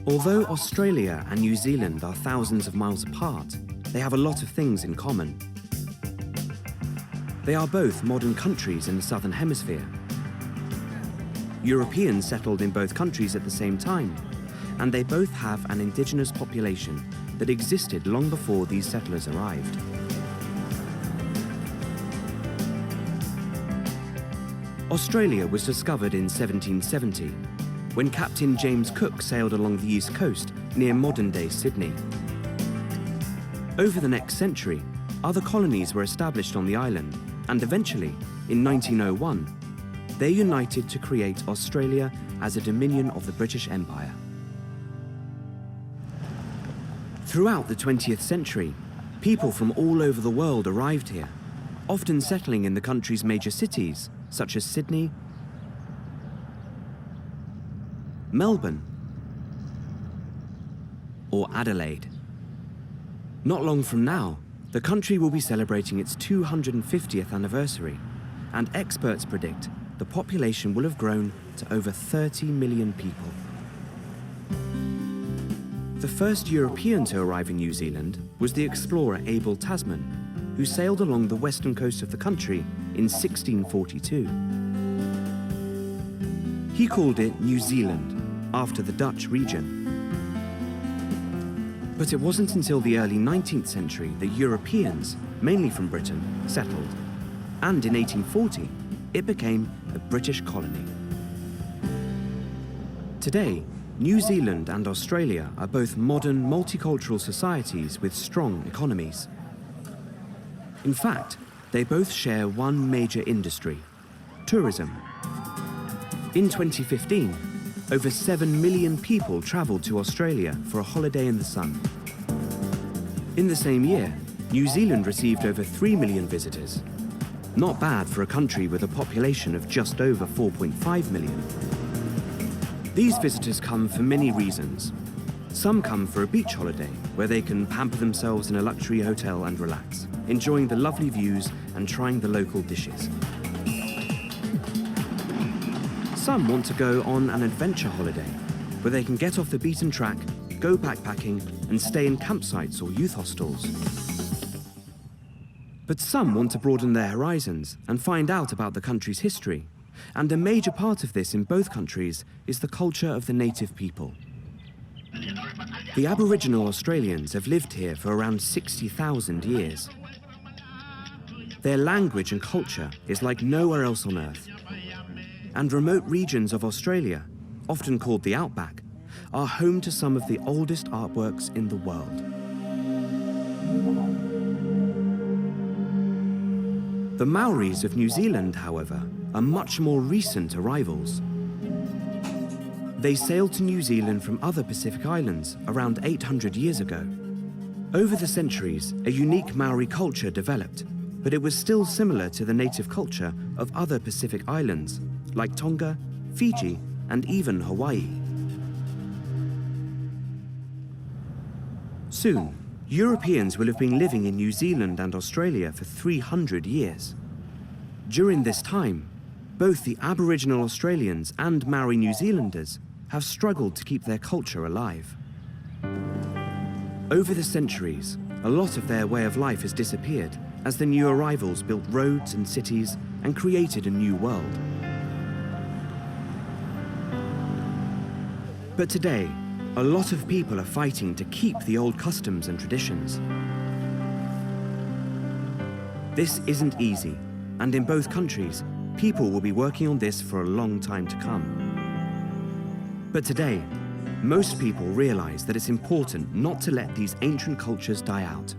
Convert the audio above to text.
Although Australia and New Zealand are thousands of miles apart, they have a lot of things in common. They are both modern countries in the Southern Hemisphere. Europeans settled in both countries at the same time, and they both have an indigenous population that existed long before these settlers arrived. Australia was discovered in 1770, when Captain James Cook sailed along the east coast near modern-day Sydney. Over the next century, other colonies were established on the island, and eventually, in 1901, they united to create Australia as a dominion of the British Empire. Throughout the 20th century, people from all over the world arrived here, often settling in the country's major cities, such as Sydney, Melbourne, or Adelaide. Not long from now, the country will be celebrating its 250th anniversary, and experts predict the population will have grown to over 30 million people. The first European to arrive in New Zealand was the explorer Abel Tasman, who sailed along the western coast of the country in 1642. He called it New Zealand, after the Dutch region. But it wasn't until the early 19th century that Europeans, mainly from Britain, settled. And in 1840, it became a British colony. Today, New Zealand and Australia are both modern, multicultural societies with strong economies. In fact, they both share one major industry: tourism. In 2015, over 7 million people travelled to Australia for a holiday in the sun. In the same year, New Zealand received over 3 million visitors. Not bad for a country with a population of just over 4.5 million. These visitors come for many reasons. Some come for a beach holiday, where they can pamper themselves in a luxury hotel and relax, enjoying the lovely views and trying the local dishes. Some want to go on an adventure holiday, where they can get off the beaten track, go backpacking, and stay in campsites or youth hostels. But some want to broaden their horizons and find out about the country's history. And a major part of this in both countries is the culture of the native people. The Aboriginal Australians have lived here for around 60,000 years. Their language and culture is like nowhere else on Earth. And remote regions of Australia, often called the Outback, are home to some of the oldest artworks in the world. The Maoris of New Zealand, however, are much more recent arrivals. They sailed to New Zealand from other Pacific islands around 800 years ago. Over the centuries, a unique Maori culture developed, but it was still similar to the native culture of other Pacific islands, like Tonga, Fiji, and even Hawaii. Soon, Europeans will have been living in New Zealand and Australia for 300 years. During this time, both the Aboriginal Australians and Maori New Zealanders have struggled to keep their culture alive. Over the centuries, a lot of their way of life has disappeared as the new arrivals built roads and cities and created a new world. But today, a lot of people are fighting to keep the old customs and traditions. This isn't easy, and in both countries, people will be working on this for a long time to come. But today, most people realize that it's important not to let these ancient cultures die out.